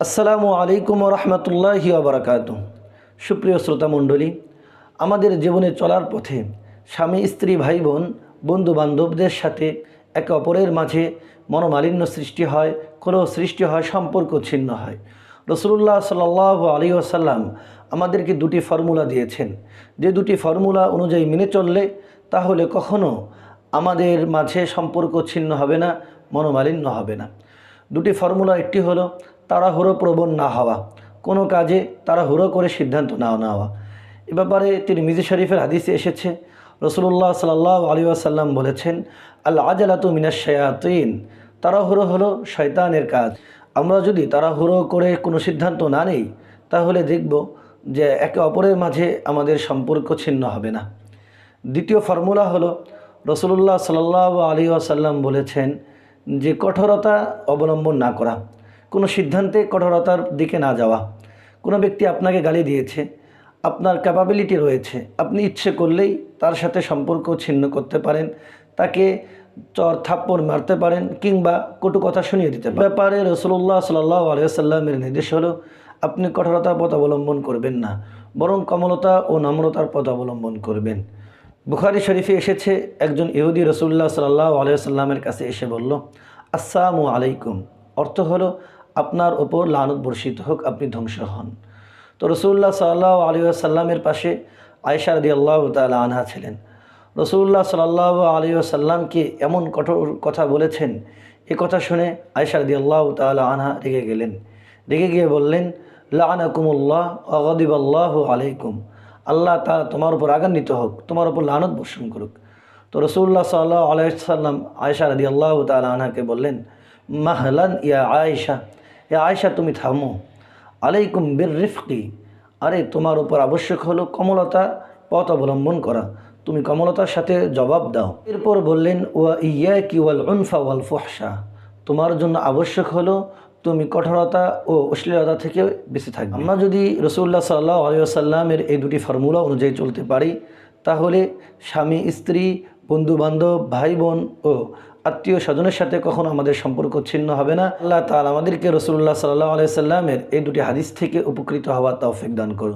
আসসালামু আলাইকুম রহমতুল্লাহি ওবরাকাতুহু। সুপ্রিয় শ্রোতা মণ্ডলী, আমাদের জীবনে চলার পথে স্বামী স্ত্রী ভাই বোন বন্ধু বান্ধবদের সাথে একে অপরের মাঝে মনোমালিন্য সৃষ্টি হয়, কলহ সৃষ্টি হয়, সম্পর্ক ছিন্ন হয়। রাসূলুল্লাহ সাল্লাল্লাহু আলাইহি ওয়াসাল্লাম আমাদেরকে দুটি ফর্মুলা দিয়েছেন, যে দুটি ফর্মুলা অনুযায়ী মেনে চললে তাহলে কখনো আমাদের মাঝে সম্পর্ক ছিন্ন হবে না, মনোমালিন্য হবে না। দুটি ফর্মুলা, একটি হলো তাড়াহুড়ো প্রবণ না হওয়া, কোনো কাজে তাড়াহুড়ো করে সিদ্ধান্ত না নেওয়া। এ ব্যাপারে তিরমিজি শরীফের হাদিসে এসেছে, রাসূলুল্লাহ সাল্লাল্লাহু আলাইহি ওয়াসাল্লাম বলেছেন, আল আজালাতু মিনাশ শায়াতিন, তাড়াহুড়ো হলো শয়তানের কাজ। আমরা যদি তাড়াহুড়ো করে কোনো সিদ্ধান্ত না নেই তাহলে দেখব যে একে অপরের মাঝে আমাদের সম্পর্ক ছিন্ন হবে না। দ্বিতীয় ফর্মুলা হলো, রাসূলুল্লাহ সাল্লাল্লাহু আলাইহি ওয়াসাল্লাম বলেছেন যে কঠোরতা অবলম্বন না করা, কোনো সিদ্ধান্তে কঠোরতার দিকে না যাওয়া। কোনো ব্যক্তি আপনাকে গালি দিয়েছে, আপনার ক্যাপাবিলিটি রয়েছে, আপনি ইচ্ছে করলেই তার সাথে সম্পর্ক ছিন্ন করতে পারেন, তাকে চর থাপ্পড় মারতে পারেন কিংবা কটু কথা শুনিয়ে দিতে পারেন। ব্যাপারে রাসূলুল্লাহ সাল্লাল্লাহু আলাইহি ওয়াসাল্লামের নির্দেশ হলো আপনি কঠোরতার পথ অবলম্বন করবেন না, বরং কোমলতা ও নম্রতার পথ অবলম্বন করবেন। বুখারী শরীফে এসেছে, একজন ইহুদি রাসূলুল্লাহ সাল্লাল্লাহু আলাইহি ওয়াসাল্লামের কাছে এসে বলল, আসসালামু আলাইকুম, অর্থ হলো আপনার ওপর লানত বর্ষিত হোক, আপনি ধ্বংস হন। তো রাসূলুল্লাহ সাল্লাল্লাহু আলাইহি ওয়াসাল্লামের পাশে আয়েশা রাদিয়াল্লাহু তাআলা আনহা ছিলেন। রাসূলুল্লাহ সাল্লাল্লাহু আলাইহি ওয়াসাল্লামকে এমন কঠোর কথা বলেছেন, এ কথা শুনে আয়েশা রাদিয়াল্লাহু তাআলা আনহা রেগে গেলেন। রেগে গিয়ে বললেন, লাআনাকুমুল্লাহ ওয়া গাদিবাল্লাহু আলাইকুম, আল্লাহ তাআলা তোমার উপর রাগান্বিত হোক, তোমার উপর লানত বর্ষণ করুক। তো রাসূলুল্লাহ সাল্লাল্লাহু আলাইহি ওয়াসাল্লাম আয়েশা রাদিয়াল্লাহু তাআলা আনহাকে বললেন, মাহলান ইয়া আয়েশা, এ আয়েশা তুমি থামো, আলাইকুম বির রিফকি, আরে তোমার উপর আবশ্যক হলো কমলতা পথ অবলম্বন করা, তুমি কমলতার সাথে জবাব দাও। এরপর বললেন, ওয়া ইয়াকি ওয়াল উনফা ওয়াল ফুহশা, তোমার জন্য আবশ্যক হলো তুমি কঠোরতা ও অশ্লীলতা থেকে বেঁচে থাকবে। আমরা যদি রাসূলুল্লাহ সাল্লাল্লাহু আলাইহি ওয়াসাল্লামের এই দুটি ফর্মুলা অনুযায়ী চলতে পারি তাহলে স্বামী স্ত্রী বন্ধু বান্ধব ভাই বোন ও আত্মীয় স্বজনের সাথে কখনো আমাদের সম্পর্ক ছিন্ন হবে না। আল্লাহ তাআলা আমাদেরকে রাসূলুল্লাহ সাল্লাল্লাহু আলাইহি ওয়াসাল্লামের এই দুটি হাদিস থেকে উপকৃত হওয়ার তৌফিক দান করুন।